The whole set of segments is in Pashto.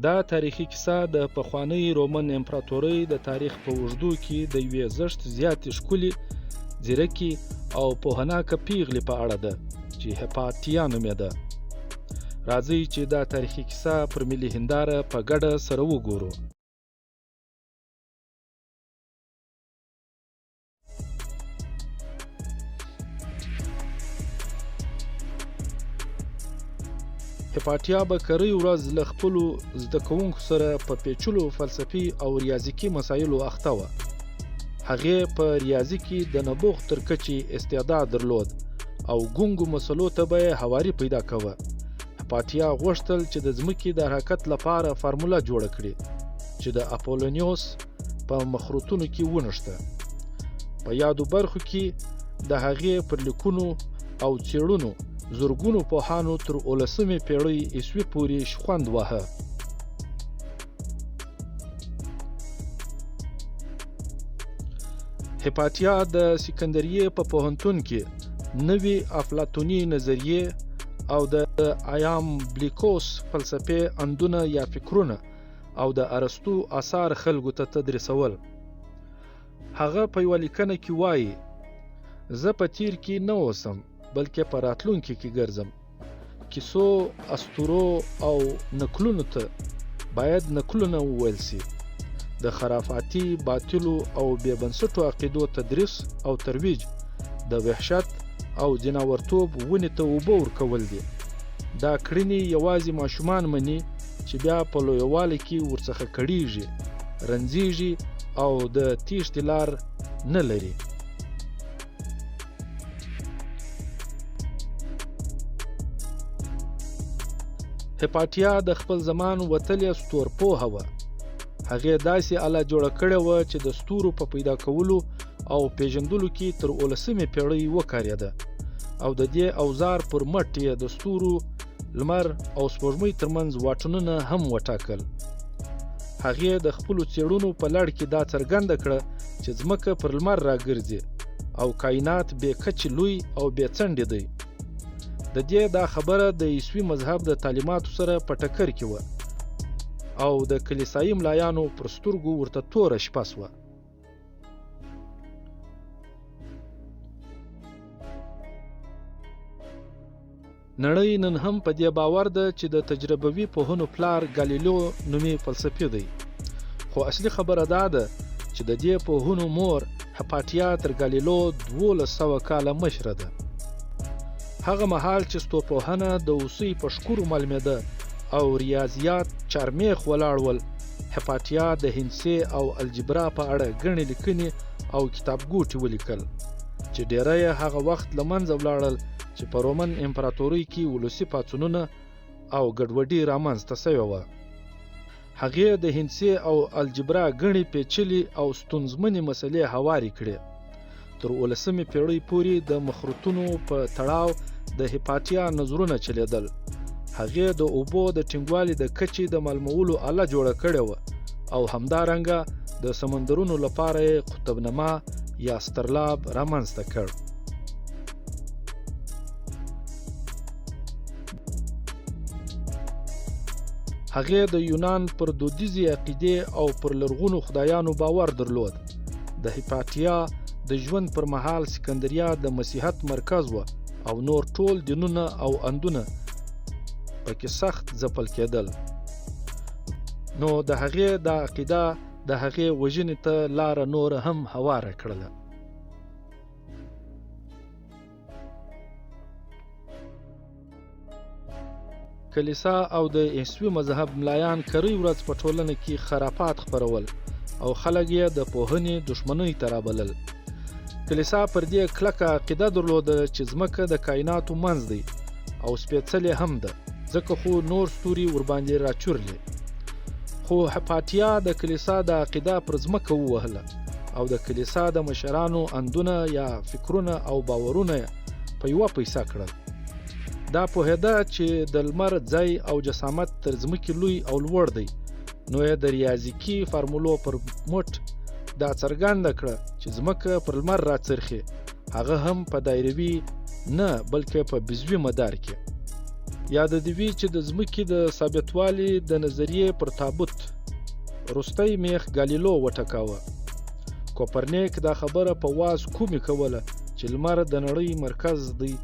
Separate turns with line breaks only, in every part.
دا تاریخي کیسه د پخوانۍ رومن امپراتورۍ د تاریخ په اوږدو کې د یوې زښت زیاتې ښکلې، ځیرکې او پوهناکه پیغلې په اړه ده چې هپاتیا نومېده. راځئ چې دا تاریخي کیسه پر ملي هنداره په ګډه سره وګورو. هپاتیا به کرۍ ورځ له خپلو زده کوونکو سره په پیچلو فلسفي او ریاضیکي مسایلو اخته وه. هغې په ریاضي کې د نبوغ تر کچې استعداد درلود او ګونګو مسلو ته به یې هواري پیدا کوه. هپاتیا غوښتل چې د ځمکې د حرکت لپاره فارموله جوړه کړي چې د اپولونیوس په مخروطونو کې ونښته. په یادو برخو کې د هغې پر لیکونو او څېړنو زرګونو پوهانو تر 18مې پېړۍ عیسوي پورې خوند واهه. هپاتیا د سکندریې په پوهنتون کې نوې افلاطوني نظریې او د ایام بلیکوس فلسفې اندونه یا فکرونه او د ارسطو آثار خلکو ته تدریسول. هغه په یوه لیکنه کې وایي: زه په تیر کې نه اوسم بلکې په راتلونکي کې ګرځم. کیسو، اسطورو او نکلونو ته باید نکلونه وویل سي. د خرافاتي، باطلو او بې بنسټو عقیدو تدریس او ترویج د وحشت او جناورتوب ونې ته اوبه ورکول دي. دا کړنې یوازې ماشومان مني چې بیا په لویوالي کې ورڅخه کړیږي، رنځیږي او د تیښتې لار نه لري. هپاتیا د خپل زمان وتلې ستورپوهه وه. هغې داسې آله جوړه کړې وه چې د ستورو په پیدا کولو او پیژندلو کې تر 18مې پېړۍ وکارېده او د دې اوزار پر مټ یې د ستورو، لمر او سپوږمۍ ترمنځ واټنونه هم وټاکل. هغې د خپلو څېړنو په لړ کې دا څرګنده کړه چې ځمکه پر لمر راګرځي او کائنات بې کچې لوی او بې څنډې دی. د دې دا خبره د عیسوي مذهب د تعلیماتو سره په ټکر کې وه او د کلیسایي ملایانو پر سترګو ورته توره شپه سوه. نړۍ نن هم په دې باور ده چې د تجربوي پوهنو پلار ګالیلو نومي فلسفي دی، خو اصلي خبره دا ده چې د دې پوهنو مور هپاتیا تر ګالیلو 1200 کاله مشره ده. هغه مهال چې ستورپوهنه د اوسۍ په شکورو معلومېده او ریاضیات چارمیخ ولاړ ول، هپاتیا د هندسې او الجبرا په اړه ګڼې لیکنې او کتابګوټي ولیکل چې ډیره یې هغه وخت له منځه ولاړل چې په رومن امپراتورۍ کې ولسي پاڅونونه او ګډوډي رامنځته سوې وه. هغې د هندسې او الجبرا ګڼې پیچلې او ستونزمنې مسلې هوارې کړې. تر 18مې پېړۍ پورې د مخروطونو په تړاو د هپاتیا نظرونه چلیدل. هغې د اوبو د ټینګوالي د کچې د معلومولو آله جوړه کړې وه او همدارنګه د سمندرونو لپاره یې قطبنما یا سترلاب رامنځته کړ. هغې د یونان پر دودیزې عقیدې او پر لرغونو خدایانو باور درلود. د هپاتیا د ژوند پر مهال سکندریا د مسیحیت مرکز وه او نور ټول دینونه او اندونه پکې سخت ځپل کېدل. نو د هغې دا عقیده د هغې وژنې ته لاره نوره هم هواره کړله. کلیسا او د عیسوي مذهب ملایان کرۍ ورځ په ټولنه کې خرافات خپرول او خلک یې د پوهنې دښمنۍ ته رابلل. کلیسا پر دې کلکه عقیده درلوده چې ځمکه د کائناتو منځ دی او سپېڅلې هم ده، ځکه خو نور ستوري ورباندې راچورلې. خو هپاتیا د کلیسا د عقیده پر ځمکه ووهله او د کلیسا د مشرانو اندونه یا فکرونه او باورونه په یوه پیسه کړل. دا پوهېده چې د لمر ځای او جسامت تر ځمکې لوی او لوړ دی، نو یې د ریاضیکي فارمولو پر مټ دا څرګنده کړه چې ځمکه پر لمر راڅرخي، هغه هم په دایروي نه بلکې په بیضوي مدار کې. یا د دې وی چې د ځمکې د ثابتوالي د نظریې پر تابوت وروستی میخ ګالیلو وټکاوه. کوپرنیک دا خبره په واز کومې کوله چې لمر د نړۍ مرکز دی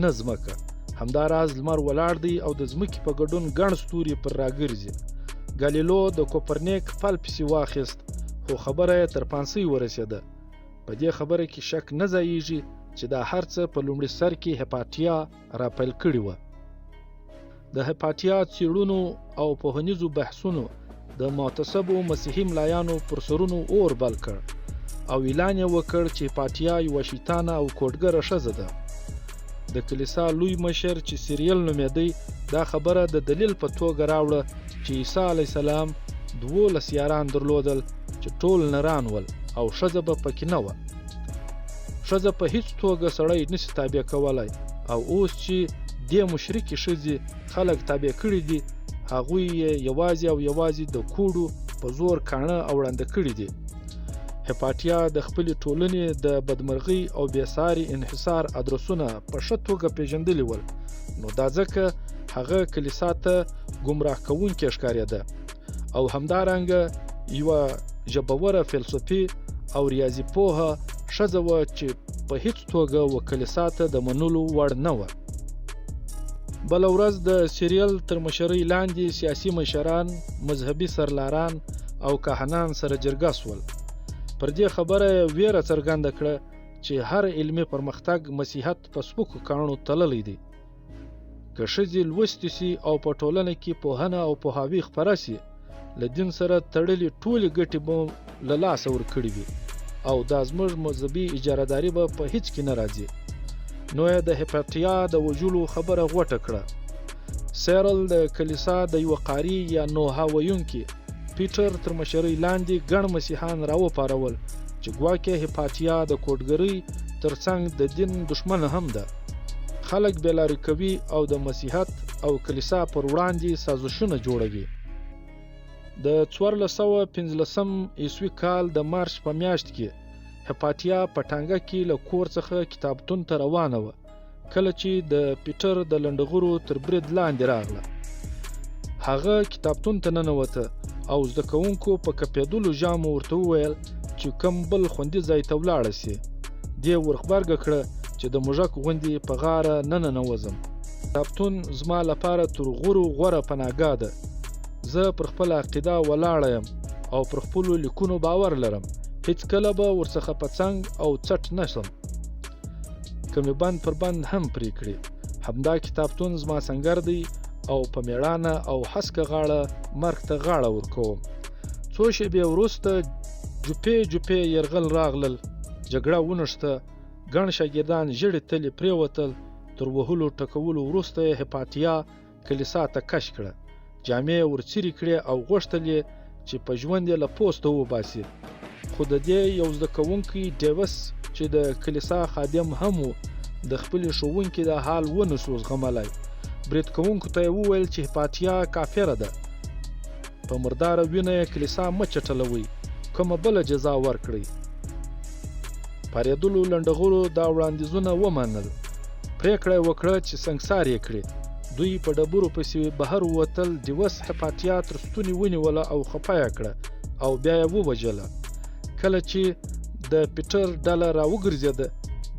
نه ځمکه. همداراز لمر ولاړ دی او د ځمکې په ګډون ګڼ ستوري پر راګرځي. ګالیلو د کوپرنیک پل پسې واخیست خو خبره یې تر پانسۍ ورسېده. په دې خبره کې شک نه ځایږي چې دا هر څه په لومړي سر کې هپاتیا راپیل کړي وه. د هپاتیا څېړنو او پوهنیزو بحثونو د معتصبو مسیحي ملایانو پر سرونو اور بل کړ او اعلان یې وکړ چې هپاتیا یوه شیطانه او کوډګره ښځه ده. د کلیسا لوی مشر چې سیریل نومېدی دا خبره د دلیل په توګه راوړه چې عیسی علیه السلام 12 یاران درلودل چې ټول نران ول او ښځه به پکې نه وه. ښځه په هیڅ توګه سړی نشي تابع کولی او اوس چې دې مشرکې ښځې خلک تابع کړي دي هغوی یې یوازې او یوازې د کوډو په زور کاڼه او ړنده کړي دي. هپاتیا د خپلې ټولنې د بدمرغۍ او بېساري انحصار ادرسونه په ښه توګه پیژندلي ول، نو دا ځکه هغه کلیسا ته ګمراه کوونکې ښکارېده او همدارنګه یوه ژبوره فلسفي او ریاضي پوهه ښځه وه چې په هیڅ توګه و کلیسا ته د منلو وړ نه وه. بله ورځ د سیریل تر مشرۍ لاندې سیاسي مشران، مذهبي سرلاران او کاهنان سره جرګه سول. پر دې خبره یې ویره څرګنده کړه چې هر علمي پرمختګ مسیحیت په سپکو کاڼو تللی دی. که ښځې لوستې سي او په ټولنه کې پوهنه او پوهاوي خپره سي، له دین سره تړلې ټولې ګټې به له لاسه ورکړي وي او دا زموږ مذهبي اجارهداري به په هیڅ کې نه راځي. نو یې د هپاتیا د وژلو خبره غوټه کړه. سیرل د کلیسا د یوه قاري یا نوحه ویونکي پیټر تر مشرۍ لاندې ګڼ مسیحیان راوپارول چې ګواکې هپاتیا د کوډګرۍ ترڅنګ د دین دشمنه هم ده. خلک بېلارې کوي او د مسیحیت او کلیسا پر وړاندې سازشونه جوړوي. د 1415 عیسوي کال د مارچ په میاشت کې هپاتیا په ټانګه کې له کور څخه کتابتون ته روانه وه کله چې د پیټر د لنډغرو تر برید لاندې راغله. هغه کتابتون ته ننوته او زده کوونکو په کپېدلو ژامو ورته وویل چې کوم بل خوندي ځای ته ولاړه سي. دې ورغبرګه کړه چې د موږک غوندې په غاړه نه ننوځم. کتابتون زما لپاره تر غورو غوره پناهګاه ده. زه پر خپله عقیده ولاړه یم او پر خپلو لیکونو باور لرم. هیڅ کله به ورڅخه په څنګ او څټ نشم که مې بند پر بند هم پرې کړي. همدا کتابتون زما سنګر دی او په میړانه او هسکه غاړه مرګ ته غاړه ورکوم. څو شېبې وروسته جوپې یرغل راغلل. جګړه ونښته. ګڼ شاګردان ژېړې تلې پرېوتل. تر وهلو ټکولو وروسته یې هپاتیا کلیسا ته کش کړه. جامې ورڅیرې کړې او غوښتل یې چې په ژوند یې له پوسته وباسي. خو د دې یو زده کوونکی ډیوس چې د کلیسا خادم هم و د خپلې ښوونکي د حال ونسو زغملی. برید کوونکو ته یې وویل چې هپاتیا کافره ده. په مرداره وینه یې کلیسا مه چټلوئ، کومه بله جزا ورکړئ. پارېدلو لنډغرو دا وړاندیزونه ومنل. پرېکړه یې وکړه چې سنګسار یې کړي. دوی په ډبرو پسې بهر ووتل. ډیوس هپاتیا تر ستوني ونیوله او خفه یې کړه او بیا یې ووژله. کله چې د پیټر ډله راوګرځېده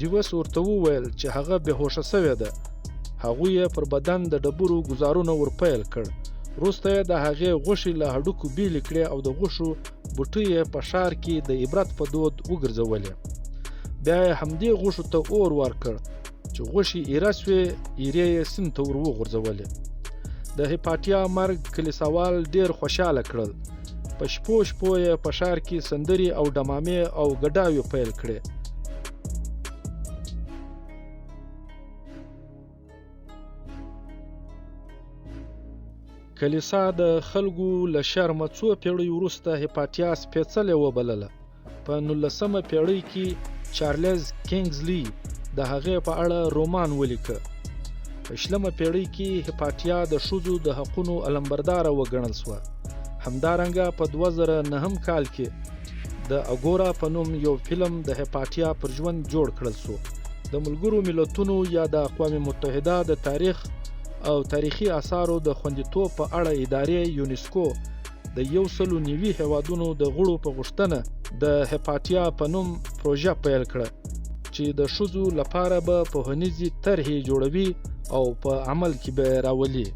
ډیوس ورته وویل چې هغه بېهوشه سوې ده. هغوی یې پر بدن د ډبرو ګزارونه ورپیل کړ. وروسته یې د هغې غوښې له هډوکو بیلې کړې او د غوښو بوټۍ یې په ښار کې د عبرت په دود وګرځولې. بیا یې همدې غوښو ته اور ورکړ چې غوښې ایره سوې، ایرې یې سیند ته ور وغورځولې. د هپاتیا مرګ کلیساوال ډېر خوشحاله کړل. په شپو یې په ښار کې سندرې او ډمامې او ګډاوې پیل کړې. کلیسا د خلکو له شرمه څو پیړۍ وروسته هپاتیا سپېڅلې وبلله. په 19مه پیړۍ کې چارلز کینګزلي د هغې په اړه رومان ولیکه. په 20مه پیړۍ کې هپاتیا د ښځو د حقونو علمبرداره وګڼل شوه. همدارنګه په 2009 کال کې د اګورا په نوم یو فلم د هپاتیا پر ژوند جوړ کړل شو. د ملګرو ملتونو یا د اقوام متحده د تاریخ او تاریخي آثارو د خوندیتوب په اړه ادارې یونسکو د 190 هیوادونو د غړو په غوښتنه د هپاتیا په نوم پروژه پیل کړه چې د ښځو لپاره به پوهنیزې طرحې جوړوي او په عمل کې به راولي.